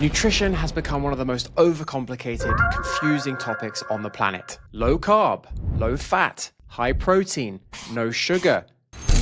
Nutrition has become one of the most overcomplicated, confusing topics on the planet. Low carb, low fat, high protein, no sugar,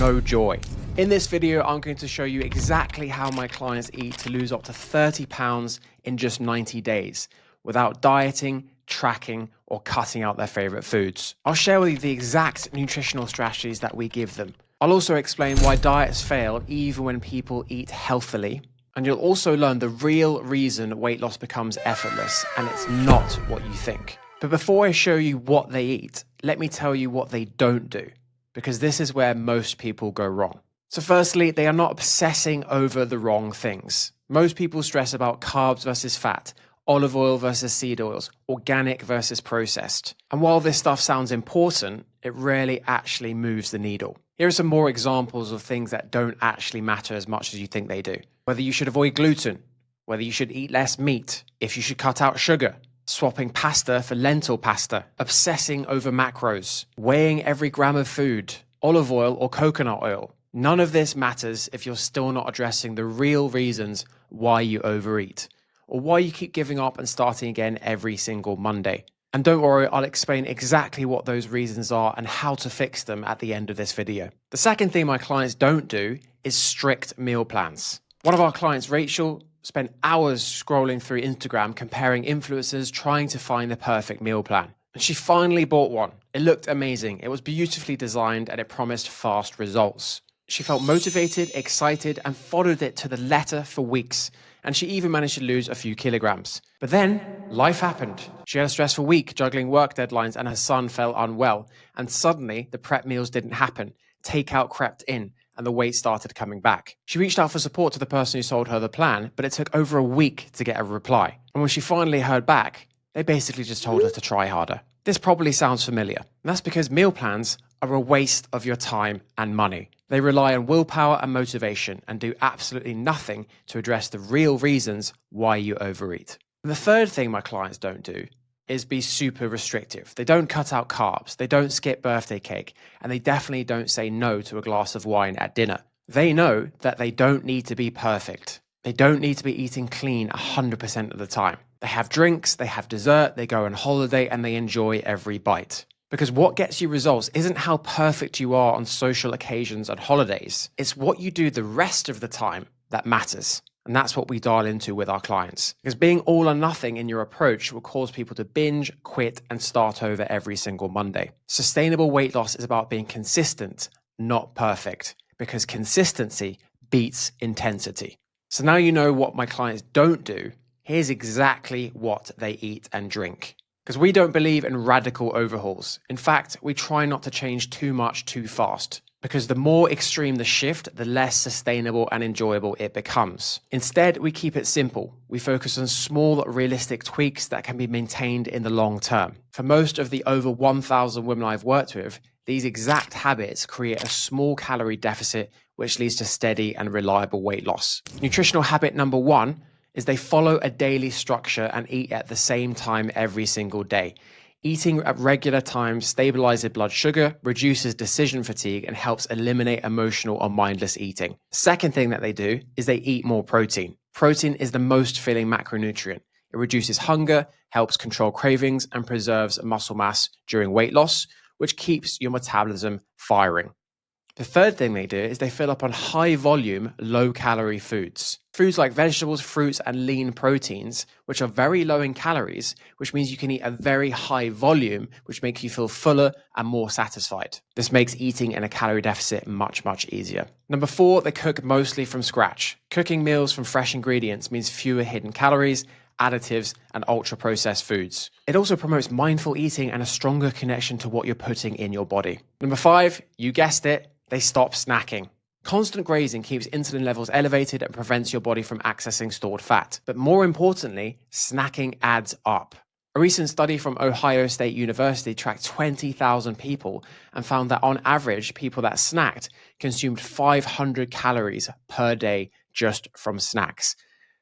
no joy. In this video, I'm going to show you exactly how my clients eat to lose up to 30 pounds in just 90 days without dieting, tracking, or cutting out their favorite foods. I'll share with you the exact nutritional strategies that we give them. I'll also explain why diets fail even when people eat healthily. And you'll also learn the real reason weight loss becomes effortless, and it's not what you think. But before I show you what they eat, let me tell you what they don't do, because this is where most people go wrong. So firstly, they are not obsessing over the wrong things. Most people stress about carbs versus fat, olive oil versus seed oils, organic versus processed. And while this stuff sounds important, it rarely actually moves the needle. Here are some more examples of things that don't actually matter as much as you think they do. Whether you should avoid gluten, whether you should eat less meat, if you should cut out sugar, swapping pasta for lentil pasta, obsessing over macros, weighing every gram of food, olive oil or coconut oil. None of this matters if you're still not addressing the real reasons why you overeat, or why you keep giving up and starting again every single Monday. And don't worry, I'll explain exactly what those reasons are and how to fix them at the end of this video. The second thing my clients don't do is strict meal plans. One of our clients, Rachel, spent hours scrolling through Instagram comparing influencers trying to find the perfect meal plan. And she finally bought one. It looked amazing. It was beautifully designed and it promised fast results. She felt motivated, excited, and followed it to the letter for weeks. And she even managed to lose a few kilograms. But then life happened. She had a stressful week juggling work deadlines and her son fell unwell. And suddenly the prep meals didn't happen. Takeout crept in and the weight started coming back. She reached out for support to the person who sold her the plan, but it took over a week to get a reply. And when she finally heard back, they basically just told her to try harder. This probably sounds familiar. And that's because meal plans are a waste of your time and money. They rely on willpower and motivation and do absolutely nothing to address the real reasons why you overeat. And the third thing my clients don't do is be super restrictive. They don't cut out carbs, they don't skip birthday cake, and they definitely don't say no to a glass of wine at dinner. They know that they don't need to be perfect. They don't need to be eating clean 100% of the time. They have drinks, they have dessert, they go on holiday, and they enjoy every bite. Because what gets you results isn't how perfect you are on social occasions and holidays. It's what you do the rest of the time that matters. And that's what we dial into with our clients. Because being all or nothing in your approach will cause people to binge, quit, and start over every single Monday. Sustainable weight loss is about being consistent, not perfect. Because consistency beats intensity. So now you know what my clients don't do. Here's exactly what they eat and drink. Because we don't believe in radical overhauls. In fact, we try not to change too much too fast. Because the more extreme the shift, the less sustainable and enjoyable it becomes. Instead, we keep it simple. We focus on small, realistic tweaks that can be maintained in the long term. For most of the over 1,000 women I've worked with, these exact habits create a small calorie deficit, which leads to steady and reliable weight loss. Nutritional habit number 1 is they follow a daily structure and eat at the same time every single day. Eating at regular times stabilizes blood sugar, reduces decision fatigue, and helps eliminate emotional or mindless eating. Second thing that they do is they eat more protein. Protein is the most filling macronutrient. It reduces hunger, helps control cravings, and preserves muscle mass during weight loss, which keeps your metabolism firing. The third thing they do is they fill up on high volume, low calorie foods. Foods like vegetables, fruits, and lean proteins, which are very low in calories, which means you can eat a very high volume, which makes you feel fuller and more satisfied. This makes eating in a calorie deficit much, much easier. Number 4, they cook mostly from scratch. Cooking meals from fresh ingredients means fewer hidden calories, additives, and ultra-processed foods. It also promotes mindful eating and a stronger connection to what you're putting in your body. Number 5, you guessed it, they stop snacking. Constant grazing keeps insulin levels elevated and prevents your body from accessing stored fat. But more importantly, snacking adds up. A recent study from Ohio State University tracked 20,000 people and found that on average, people that snacked consumed 500 calories per day just from snacks.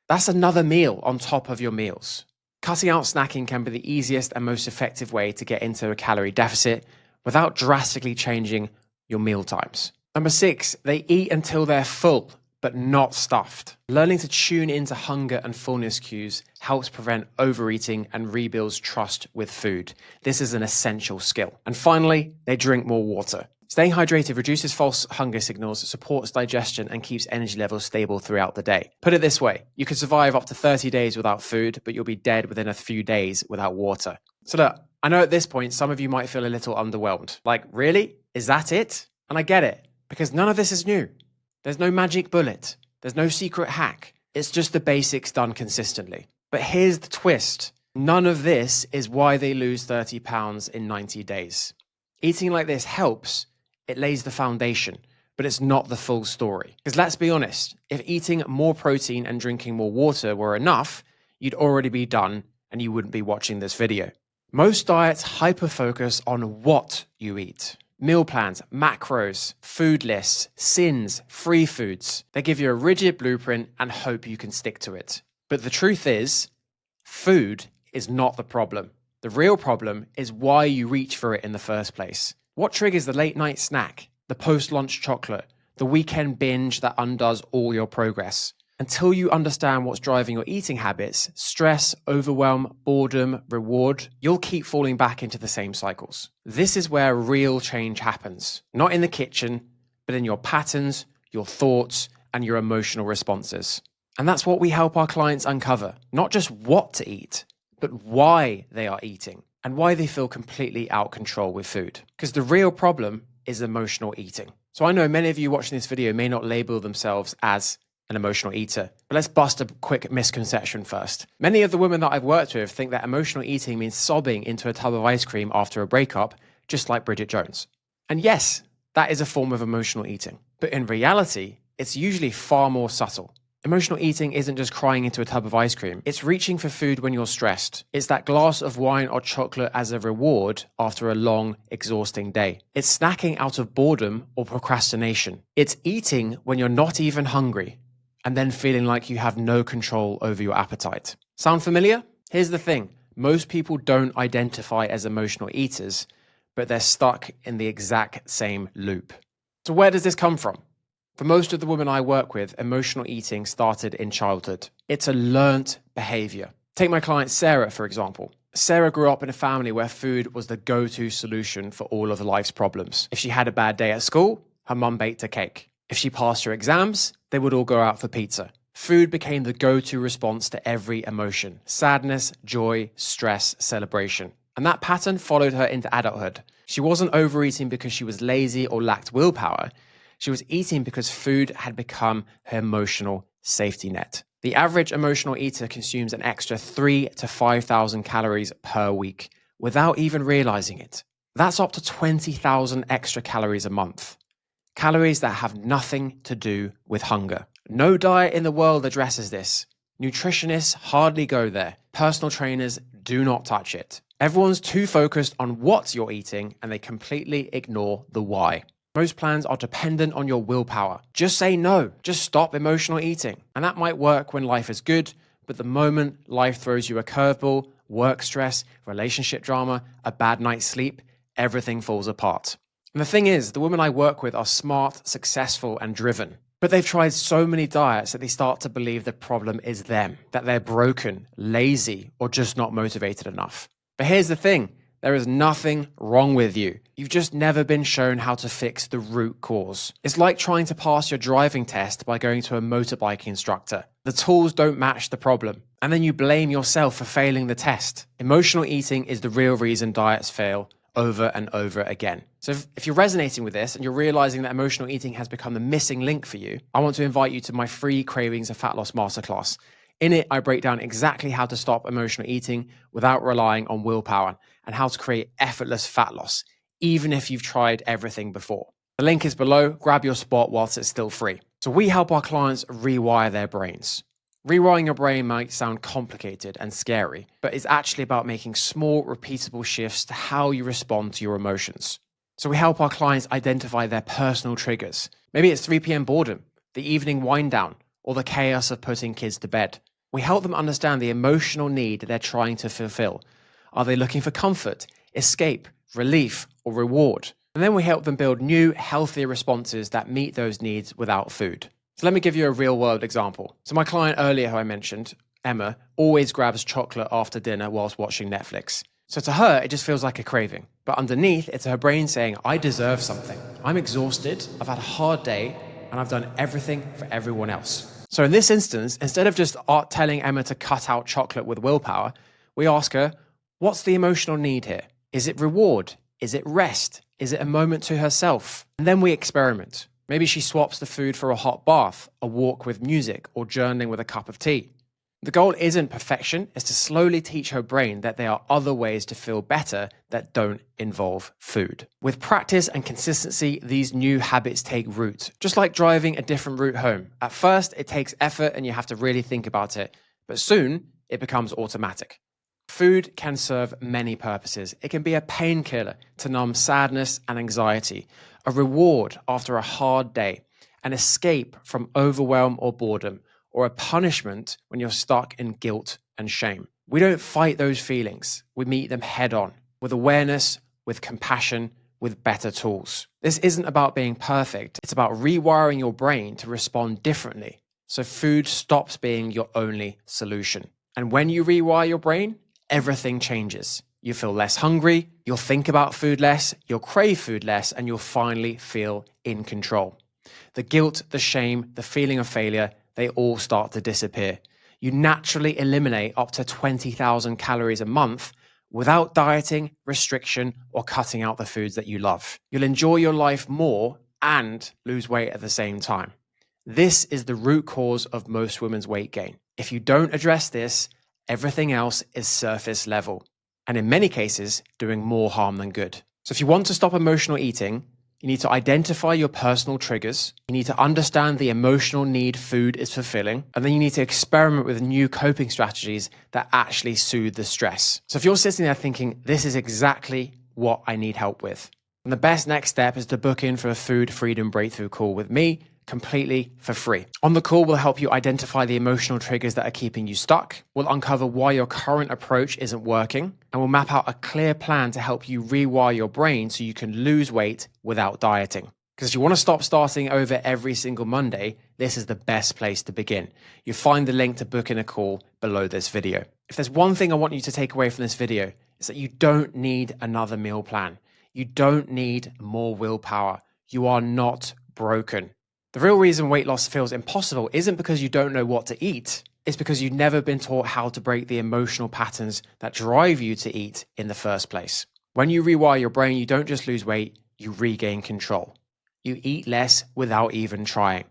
That's another meal on top of your meals. Cutting out snacking can be the easiest and most effective way to get into a calorie deficit without drastically changing your meal times. Number 6, they eat until they're full. but not stuffed. Learning to tune into hunger and fullness cues helps prevent overeating and rebuilds trust with food. This is an essential skill. And finally, they drink more water. Staying hydrated reduces false hunger signals, supports digestion, and keeps energy levels stable throughout the day. Put it this way, you could survive up to 30 days without food, but you'll be dead within a few days without water. So look, I know at this point, some of you might feel a little underwhelmed. Like, really? Is that it? And I get it, because none of this is new. There's no magic bullet. There's no secret hack. It's just the basics done consistently. But here's the twist. None of this is why they lose 30 pounds in 90 days. Eating like this helps. It lays the foundation, but it's not the full story. Because let's be honest, if eating more protein and drinking more water were enough, you'd already be done and you wouldn't be watching this video. Most diets hyper-focus on what you eat. Meal plans, macros, food lists, sins, free foods. They give you a rigid blueprint and hope you can stick to it. But the truth is, food is not the problem. The real problem is why you reach for it in the first place. What triggers the late night snack, the post-lunch chocolate, the weekend binge that undoes all your progress? Until you understand what's driving your eating habits, stress, overwhelm, boredom, reward, you'll keep falling back into the same cycles. This is where real change happens. Not in the kitchen, but in your patterns, your thoughts, and your emotional responses. And that's what we help our clients uncover. Not just what to eat, but why they are eating and why they feel completely out of control with food. Because the real problem is emotional eating. So I know many of you watching this video may not label themselves as an emotional eater. But let's bust a quick misconception first. Many of the women that I've worked with think that emotional eating means sobbing into a tub of ice cream after a breakup, just like Bridget Jones. And yes, that is a form of emotional eating. But in reality, it's usually far more subtle. Emotional eating isn't just crying into a tub of ice cream. It's reaching for food when you're stressed. It's that glass of wine or chocolate as a reward after a long, exhausting day. It's snacking out of boredom or procrastination. It's eating when you're not even hungry, and then feeling like you have no control over your appetite. Sound familiar? Here's the thing. Most people don't identify as emotional eaters, but they're stuck in the exact same loop. So where does this come from? For most of the women I work with, emotional eating started in childhood. It's a learnt behavior. Take my client Sarah, for example. Sarah grew up in a family where food was the go-to solution for all of life's problems. If she had a bad day at school, her mum baked a cake. If she passed her exams, they would all go out for pizza. Food became the go-to response to every emotion: sadness, joy, stress, celebration. And that pattern followed her into adulthood. She wasn't overeating because she was lazy or lacked willpower. She was eating because food had become her emotional safety net. The average emotional eater consumes an extra 3,000 to 5,000 calories per week without even realizing it. That's up to 20,000 extra calories a month. Calories that have nothing to do with hunger. No diet in the world addresses this. Nutritionists hardly go there. Personal trainers do not touch it. Everyone's too focused on what you're eating and they completely ignore the why. Most plans are dependent on your willpower. Just say no. Just stop emotional eating. And that might work when life is good, but the moment life throws you a curveball, work stress, relationship drama, a bad night's sleep, everything falls apart. And the thing is, the women I work with are smart, successful, and driven. But they've tried so many diets that they start to believe the problem is them, that they're broken, lazy, or just not motivated enough. But here's the thing. There is nothing wrong with you. You've just never been shown how to fix the root cause. It's like trying to pass your driving test by going to a motorbike instructor. The tools don't match the problem. And then you blame yourself for failing the test. Emotional eating is the real reason diets fail over and over again. So if you're resonating with this and you're realizing that emotional eating has become the missing link for you, I want to invite you to my free Cravings of Fat Loss Masterclass. In it, I break down exactly how to stop emotional eating without relying on willpower and how to create effortless fat loss, even if you've tried everything before. The link is below. Grab your spot whilst it's still free. So we help our clients rewire their brains. Rewiring your brain might sound complicated and scary, but it's actually about making small, repeatable shifts to how you respond to your emotions. So we help our clients identify their personal triggers. Maybe it's 3 p.m. boredom, the evening wind down, or the chaos of putting kids to bed. We help them understand the emotional need they're trying to fulfill. Are they looking for comfort, escape, relief, or reward? And then we help them build new, healthier responses that meet those needs without food. So let me give you a real world example. So my client earlier who I mentioned, Emma, always grabs chocolate after dinner whilst watching Netflix. So to her, it just feels like a craving. But underneath, it's her brain saying, I deserve something. I'm exhausted, I've had a hard day, and I've done everything for everyone else. So in this instance, instead of just telling Emma to cut out chocolate with willpower, we ask her, what's the emotional need here? Is it reward? Is it rest? Is it a moment to herself? And then we experiment. Maybe she swaps the food for a hot bath, a walk with music, or journaling with a cup of tea. The goal isn't perfection, it's to slowly teach her brain that there are other ways to feel better that don't involve food. With practice and consistency, these new habits take root, just like driving a different route home. At first, it takes effort and you have to really think about it, but soon it becomes automatic. Food can serve many purposes. It can be a painkiller to numb sadness and anxiety, a reward after a hard day, an escape from overwhelm or boredom, or a punishment when you're stuck in guilt and shame. We don't fight those feelings. We meet them head on, with awareness, with compassion, with better tools. This isn't about being perfect. It's about rewiring your brain to respond differently, so food stops being your only solution. And when you rewire your brain, everything changes. You feel less hungry, you'll think about food less, you'll crave food less, and you'll finally feel in control. The guilt, the shame, the feeling of failure, they all start to disappear. You naturally eliminate up to 20,000 calories a month without dieting, restriction, or cutting out the foods that you love. You'll enjoy your life more and lose weight at the same time. This is the root cause of most women's weight gain. If you don't address this, everything else is surface level, and in many cases, doing more harm than good. So if you want to stop emotional eating, you need to identify your personal triggers, you need to understand the emotional need food is fulfilling, and then you need to experiment with new coping strategies that actually soothe the stress. So if you're sitting there thinking, this is exactly what I need help with, then the best next step is to book in for a food freedom breakthrough call with me, completely for free. On the call, we'll help you identify the emotional triggers that are keeping you stuck. We'll uncover why your current approach isn't working, and we'll map out a clear plan to help you rewire your brain so you can lose weight without dieting. Because if you want to stop starting over every single Monday, this is the best place to begin. You'll find the link to book in a call below this video. If there's one thing I want you to take away from this video, it's that you don't need another meal plan. You don't need more willpower. You are not broken. The real reason weight loss feels impossible isn't because you don't know what to eat. It's because you've never been taught how to break the emotional patterns that drive you to eat in the first place. When you rewire your brain, you don't just lose weight, you regain control. You eat less without even trying.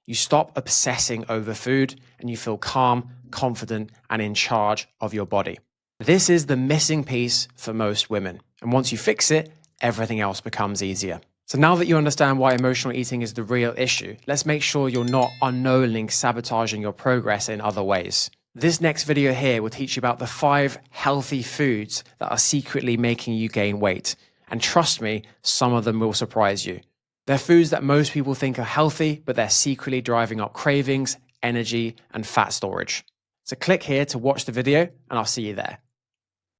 You stop obsessing over food and you feel calm, confident, and in charge of your body. This is the missing piece for most women. And once you fix it, everything else becomes easier. So now that you understand why emotional eating is the real issue, let's make sure you're not unknowingly sabotaging your progress in other ways. This next video here will teach you about the 5 healthy foods that are secretly making you gain weight. And trust me, some of them will surprise you. They're foods that most people think are healthy, but they're secretly driving up cravings, energy, and fat storage. So click here to watch the video, and I'll see you there.